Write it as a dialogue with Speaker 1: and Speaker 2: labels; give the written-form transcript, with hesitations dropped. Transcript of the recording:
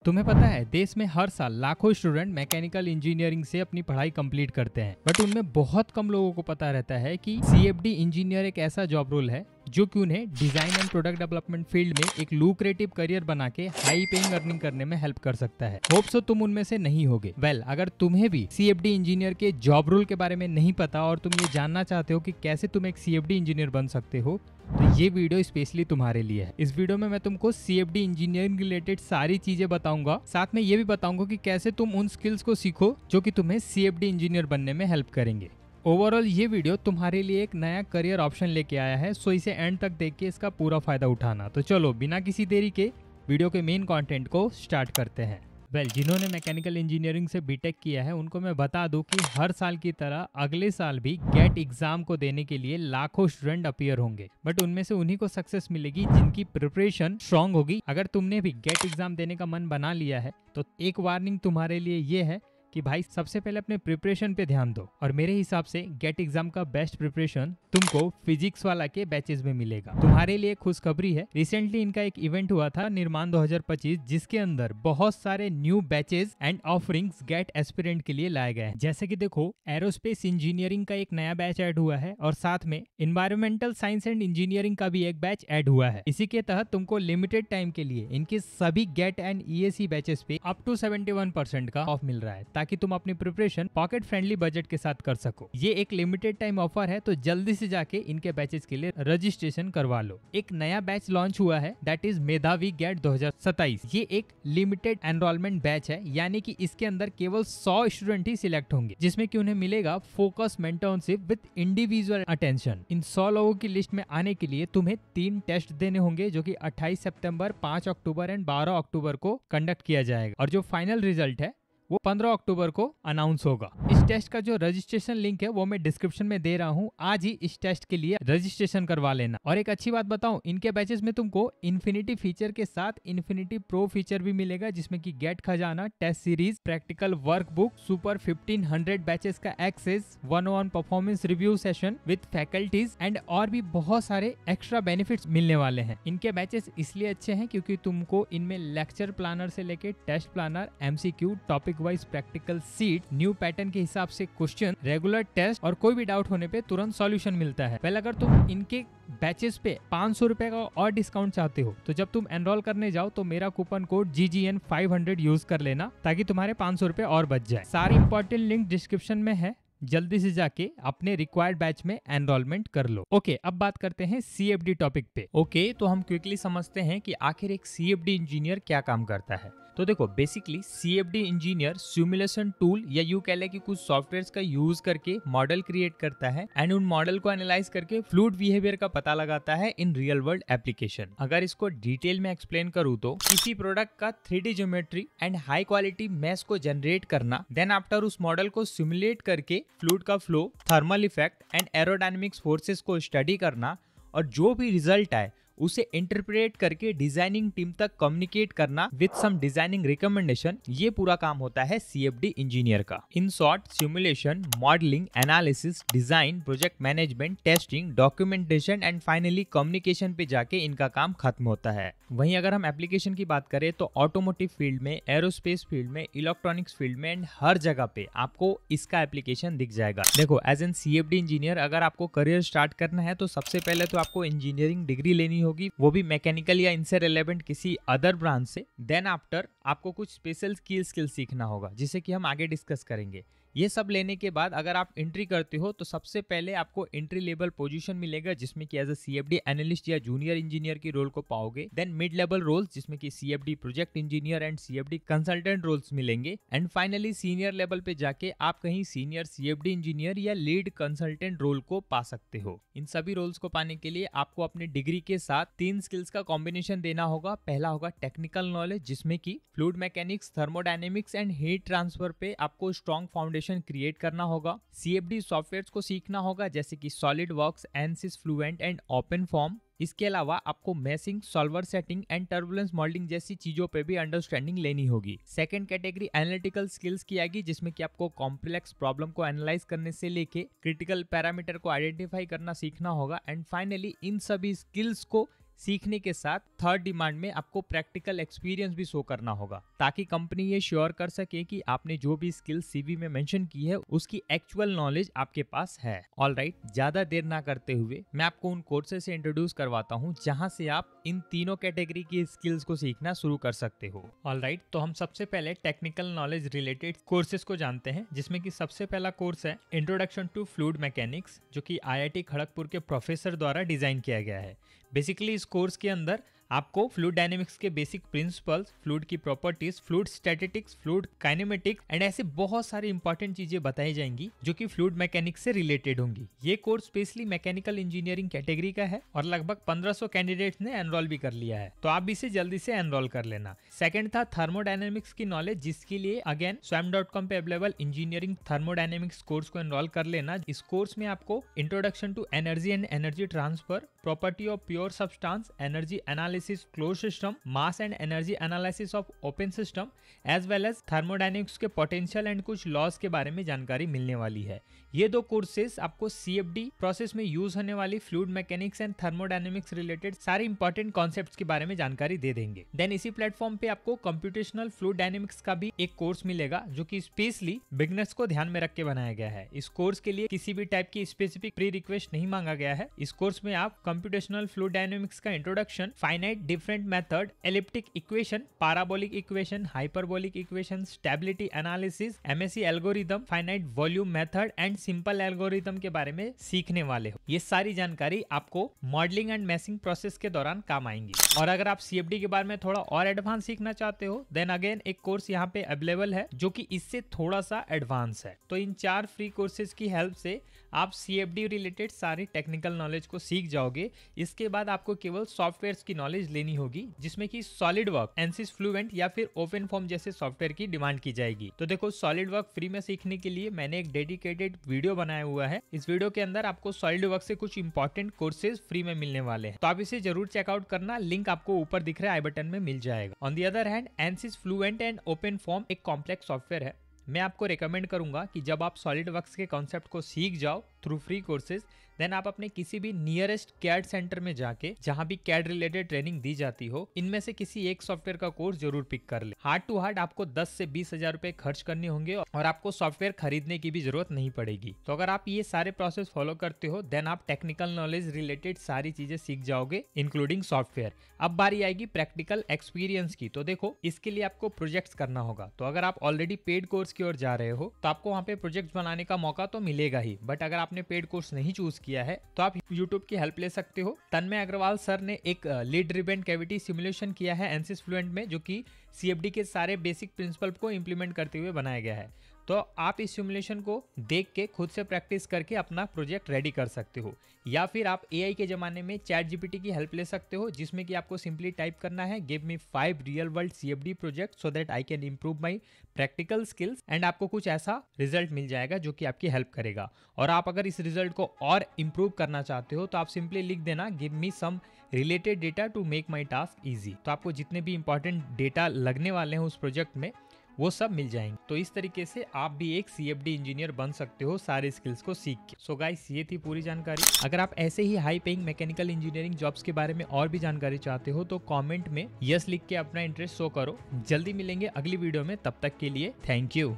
Speaker 1: तुम्हें पता है देश में हर साल लाखों स्टूडेंट मैकेनिकल इंजीनियरिंग से अपनी पढ़ाई कंप्लीट करते हैं, बट उनमें बहुत कम लोगों को पता रहता है कि सीएफडी इंजीनियर एक ऐसा जॉब रोल है जो कि उन्हें design and product development field में एक लुक्रेटिव करियर बना के हाई पेइंग अर्निंग करने में हेल्प कर सकता है। होप सो तुम उनमें से नहीं होगे। अगर तुम्हें भी सीएफडी इंजीनियर के जॉब रोल के बारे में नहीं पता और तुम ये जानना चाहते हो कि कैसे तुम एक सीएफडी इंजीनियर बन सकते हो, तो ये वीडियो स्पेशली तुम्हारे लिए है। इस वीडियो में मैं तुमको सीएफडी इंजीनियरिंग रिलेटेड सारी चीजें बताऊंगा, साथ में ये भी बताऊंगा कि कैसे तुम उन स्किल्स को सीखो जो कि तुम्हें सीएफडी इंजीनियर बनने में हेल्प करेंगे। ओवरऑल ये वीडियो तुम्हारे लिए एक नया करियर ऑप्शन लेके आया है, सो इसे एंड तक देख के इसका पूरा फायदा उठाना। तो चलो बिना किसी देरी के वीडियो के मेन कंटेंट को स्टार्ट करते हैं। जिन्होंने मैकेनिकल इंजीनियरिंग से बीटेक किया है उनको मैं बता दूं कि हर साल की तरह अगले साल भी गेट एग्जाम को देने के लिए लाखों स्टूडेंट अपीयर होंगे, बट उनमें से उन्हीं को सक्सेस मिलेगी जिनकी प्रिपरेशन स्ट्रांग होगी। अगर तुमने भी गेट एग्जाम देने का मन बना लिया है तो एक वार्निंग तुम्हारे लिए ये है कि भाई सबसे पहले अपने प्रिपरेशन पे ध्यान दो। और मेरे हिसाब से गेट एग्जाम का बेस्ट प्रिपरेशन तुमको फिजिक्स वाला के बैचेस में मिलेगा। तुम्हारे लिए खुशखबरी है, रिसेंटली इनका एक इवेंट हुआ था निर्माण 2025, जिसके अंदर बहुत सारे new batches and offerings GATE aspirant के लिए लाए गए हैं। जैसे कि देखो, एरोस्पेस इंजीनियरिंग का एक नया बैच ऐड हुआ है और साथ में इन्वायरमेंटल साइंस एंड इंजीनियरिंग का भी एक बैच ऐड हुआ है। इसी के तहत तुमको लिमिटेड टाइम के लिए इनके सभी गेट एंड ईएसी बैचेस पे अप टू 71% का ऑफ मिल रहा है, ताकि तुम अपनी प्रिपरेशन पॉकेट फ्रेंडली बजट के साथ कर सको। ये एक लिमिटेड टाइम ऑफर है, तो जल्दी से जाके इनके बैचेस के लिए रजिस्ट्रेशन करवा लो। एक नया बैच लॉन्च हुआ है, दैट इज मेधावी गेट 2027। ये एक लिमिटेड एनरोलमेंट बैच है, यानी कि इसके अंदर केवल 100 स्टूडेंट ही सिलेक्ट होंगे, जिसमें कि उन्हें मिलेगा focus mentorship with individual attention. इन 100 लोगों की लिस्ट में आने के लिए तुम्हें 3 टेस्ट देने होंगे, जो कि 28 सितंबर, 5 अक्टूबर एंड 12 अक्टूबर को कंडक्ट किया जाएगा, और जो फाइनल रिजल्ट है वो 15 अक्टूबर को अनाउंस होगा। इस टेस्ट का जो रजिस्ट्रेशन लिंक है वो मैं डिस्क्रिप्शन में दे रहा हूँ। आज ही इस टेस्ट के लिए रजिस्ट्रेशन करवा लेना। और एक अच्छी बात बताऊं, इनके बैचेस में तुमको इन्फिनिटी फीचर के साथ इन्फिनिटी प्रो फीचर भी मिलेगा, जिसमें कि गेट खजाना, test series, practical workbook, super 1500 batches का access, 1-on-1 performance review session with faculties and और भी बहुत सारे एक्स्ट्रा बेनिफिट्स मिलने वाले हैं। इनके बैचेस इसलिए अच्छे हैं क्योंकि तुमको इनमें लेक्चर प्लानर से लेके test planner, MCQ, topic wise practical sheet, new pattern के हिसाब से क्वेश्चन, रेगुलर टेस्ट और कोई भी डाउट होने पे तुरंत सॉल्यूशन मिलता है। अगर तुम इनके बैचेस पे 500 रुपए का और डिस्काउंट चाहते हो तो जब तुम एनरोल करने जाओ तो मेरा कूपन कोड GGN500 यूज कर लेना, ताकि तुम्हारे 500 रुपए और बच जाए। सारी इंपॉर्टेंट लिंक डिस्क्रिप्शन में है, जल्दी से जाके अपने रिक्वायर्ड बैच में एनरोलमेंट कर लो। ओके, अब बात करते हैं सीएफडी टॉपिक पे। ओके, तो हम क्विकली समझते हैं कि आखिर एक सीएफडी इंजीनियर क्या काम करता है। तो देखो, basically CFD engineer simulation tool या यूं कह ले कि कुछ सॉफ्टवेयर्स का यूज करके मॉडल क्रिएट करता है एंड उन मॉडल को एनालाइज करके फ्लूइड बिहेवियर का पता लगाता है इन रियल वर्ल्ड एप्लीकेशन। अगर इसको डिटेल में एक्सप्लेन करूँ तो किसी प्रोडक्ट का 3D geometry and high quality mesh को जनरेट करना, देन आफ्टर उस मॉडल को सिमुलेट करके फ्लूइड का flow, thermal effect and aerodynamics forces को स्टडी करना, और जो भी रिजल्ट आए उसे इंटरप्रेट करके डिजाइनिंग टीम तक कम्युनिकेट करना विद सम डिजाइनिंग रिकमेंडेशन, ये पूरा काम होता है सीएफडी इंजीनियर का। In short, simulation, modelling, analysis, design, project management, testing, documentation and finally communication पे जाके इनका काम खत्म होता है। वहीं अगर हम एप्लीकेशन की बात करें तो ऑटोमोटिव फील्ड में, एरोस्पेस फील्ड में, इलेक्ट्रॉनिक्स फील्ड में एंड हर जगह पे आपको इसका एप्लीकेशन दिख जाएगा। देखो, एज एन सीएफडी इंजीनियर अगर आपको करियर स्टार्ट करना है तो सबसे पहले तो आपको इंजीनियरिंग डिग्री लेनी होगी, वो भी मैकेनिकल या इनसे रिलेवेंट किसी अदर ब्रांच से। देन आफ्टर आपको कुछ स्पेशल स्किल सीखना होगा, जिसे कि हम आगे डिस्कस करेंगे। ये सब लेने के बाद अगर आप एंट्री करते हो तो सबसे पहले आपको एंट्री लेवल पोजीशन मिलेगा, जिसमें कि एज अ सीएफडी एनालिस्ट या जूनियर इंजीनियर की रोल को पाओगे। देन मिड लेवल रोल्स, जिसमें कि CFD project engineer and CFD consultant roles मिलेंगे। एंड फाइनली सीनियर लेवल पे जाके आप कहीं सीनियर सीएफडी इंजीनियर या लीड कंसल्टेंट रोल को पा सकते हो। इन सभी रोल्स को पाने के लिए आपको अपने डिग्री के साथ 3 स्किल्स का कॉम्बिनेशन देना होगा। पहला होगा टेक्निकल नॉलेज, जिसमें कि fluid mechanics, thermodynamics and heat transfer पे आपको स्ट्रॉन्ग फाउंडेशन क्रिएट करना होगा। सीएफडी सॉफ्टवेयर्स को सीखना होगा, जैसे कि SolidWorks, Ansys, Fluent and OpenFOAM. इसके अलावा आपको meshing, solver setting and turbulence modelling जैसी चीजों पे भी अंडरस्टैंडिंग लेनी होगी। सेकंड कैटेगरी एनालिटिकल स्किल्स की आएगी, जिसमें कि आपको कॉम्प्लेक्स प्रॉब्लम को एनालाइज करने से लेके क्रिटिकल पैरामीटर को आइडेंटिफाई करना सीखना होगा। एंड फाइनली इन सभी स्किल्स को सीखने के साथ थर्ड डिमांड में आपको प्रैक्टिकल एक्सपीरियंस भी शो करना होगा, ताकि कंपनी ये श्योर कर सके कि आपने जो भी स्किल सीवी में मेंशन की है उसकी एक्चुअल नॉलेज आपके पास है। ऑलराइट, ज्यादा देर ना करते हुए मैं आपको उन कोर्सेज से इंट्रोड्यूस करवाता हूँ जहाँ से आप इन तीनों कैटेगरी की स्किल्स को सीखना शुरू कर सकते हो। ऑलराइट, तो हम सबसे पहले टेक्निकल नॉलेज रिलेटेड कोर्सेज को जानते हैं, जिसमें कि सबसे पहला कोर्स है इंट्रोडक्शन टू फ्लूइड मैकेनिक्स, जो कि IIT खड़गपुर के प्रोफेसर द्वारा डिजाइन किया गया है। बेसिकली इस कोर्स के अंदर आपको फ्लूइड डायनेमिक्स के बेसिक प्रिंसिपल्स, फ्लूइड की properties, fluid statistics, fluid kinematics and ऐसे बहुत सारी इंपॉर्टेंट चीजें बताई जाएंगी जो कि फ्लूइड मैकेनिक्स से रिलेटेड होंगी। ये course specially mechanical engineering category का है और लगभग 1500 कैंडिडेट्स ने एनरोल भी कर लिया है, तो आप इसे जल्दी से एनरोल कर लेना। सेकंड था थर्मोडायनेमिक्स की नॉलेज, जिसके लिए अगेन swam.com पे अवेलेबल इंजीनियरिंग थर्मोडायनेमिक्स कोर्स को एनरोल कर लेना। इस कोर्स में आपको introduction to energy and energy transfer, property of pure substance, energy analysis close system, mass and energy analysis of open system, as well as thermodynamics के potential and कुछ laws के बारे में जानकारी मिलने वाली है। ये दो कोर्सेज आपको CFD प्रोसेस में यूज होने वाली fluid mechanics and thermodynamics related सारे इंपॉर्टेंट कॉन्सेप्ट्स के बारे में जानकारी दे देंगे। देन इसी प्लेटफॉर्म पे आपको कंप्यूटेशनल फ्लूइड डायनेमिक्स का भी एक कोर्स मिलेगा, जो कि स्पेशली बिगनर्स को ध्यान में रख के बनाया गया है। इस कोर्स के लिए किसी भी टाइप की स्पेसिफिक प्री रिक्वेस्ट नहीं मांगा गया है। इस कोर्स में आप कंप्यूटेशनल फ्लूइड डायनेमिक्स का introduction, finite different method, elliptic equation, parabolic equation, hyperbolic equation, stability analysis, MSE algorithm, finite volume method and simple algorithm के बारे में सीखने वाले हो। ये सारी जानकारी आपको मॉडलिंग एंड मैशिंग प्रोसेस के दौरान काम आएंगी। और अगर आप CFD के बारे में थोड़ा और एडवांस सीखना चाहते हो, देन अगेन एक कोर्स यहाँ पे अवेलेबल है जो कि इससे थोड़ा सा एडवांस है। तो इन 4 फ्री कोर्सेज की हेल्प से आप CFD रिलेटेड सारी टेक्निकल नॉलेज को सीख जाओगे। इसके बाद आपको केवल सॉफ्टवेयर की नॉलेज लेनी होगी, जिसमें कि सॉलिड वर्क, एनसिस फ्लुएंट या फिर ओपन फॉर्म जैसे सॉफ्टवेयर की डिमांड की जाएगी। तो देखो, सॉलिड वर्क फ्री में सीखने के लिए मैंने एक डेडिकेटेड वीडियो बनाया हुआ है। इस वीडियो के अंदर आपको सॉलिड वर्क से कुछ इंपॉर्टेंट कोर्सेज फ्री में मिलने वाले हैं, तो आप इसे जरूर चेकआउट करना। लिंक आपको ऊपर दिख रहा है, आई बटन में मिल जाएगा। On the other hand, Ansys Fluent and OpenFOAM एक कॉम्प्लेक्स सॉफ्टवेयर है। मैं आपको रिकमेंड करूंगा कि जब आप सॉलिड वर्क्स के कॉन्सेप्ट को सीख जाओ थ्रू फ्री कोर्सेज, देन आप अपने किसी भी नियरेस्ट कैड सेंटर में जाके, जहां भी कैड रिलेटेड ट्रेनिंग दी जाती हो, इनमें से किसी एक सॉफ्टवेयर का कोर्स जरूर पिक कर ले। हार्ड टू हार्ड आपको 10 से 20 हजार रुपए खर्च करने होंगे और आपको सॉफ्टवेयर खरीदने की भी जरूरत नहीं पड़ेगी। तो अगर आप ये सारे प्रोसेस फॉलो करते हो, देन आप टेक्निकल नॉलेज रिलेटेड सारी चीजें सीख जाओगे, इंक्लूडिंग सॉफ्टवेयर। अब बारी आएगी प्रैक्टिकल एक्सपीरियंस की। तो देखो, इसके लिए आपको प्रोजेक्ट्स करना होगा। तो अगर आप ऑलरेडी पेड कोर्स की ओर जा रहे हो, तो आपको वहाँ पे प्रोजेक्ट्स बनाने का मौका तो मिलेगा ही, बट अगर आपने पेड कोर्स नहीं चूज किया है, तो आप YouTube की हेल्प ले सकते हो। तन्मय अग्रवाल सर ने एक लीड रिबन कैविटी सिमुलेशन किया है एनसिस फ्लुएंट में, जो कि CFD के सारे बेसिक प्रिंसिपल को इंप्लीमेंट करते हुए बनाया गया है। तो आप इस सिमुलेशन को देख के खुद से प्रैक्टिस करके अपना प्रोजेक्ट रेडी कर सकते हो, या फिर आप AI के जमाने में चैट GPT की हेल्प ले सकते हो, जिसमें कि आपको सिंपली टाइप करना है, give me 5 real world CFD project so that I can improve my practical skills, and आपको कुछ ऐसा रिजल्ट मिल जाएगा जो कि आपकी हेल्प करेगा। और आप अगर इस रिजल्ट को और इंप्रूव करना चाहते हो, तो आप सिंपली लिख देना, give me some related data to make my task easy. तो आपको जितने भी इंपॉर्टेंट डेटा लगने वाले हैं उस प्रोजेक्ट में, वो सब मिल जाएंगे। तो इस तरीके से आप भी एक CFD इंजीनियर बन सकते हो सारे स्किल्स को सीख के। सो गाइस, ये थी पूरी जानकारी। अगर आप ऐसे ही high paying mechanical engineering jobs के बारे में और भी जानकारी चाहते हो, तो कमेंट में यस लिख के अपना इंटरेस्ट शो करो। जल्दी मिलेंगे अगली वीडियो में, तब तक के लिए थैंक यू।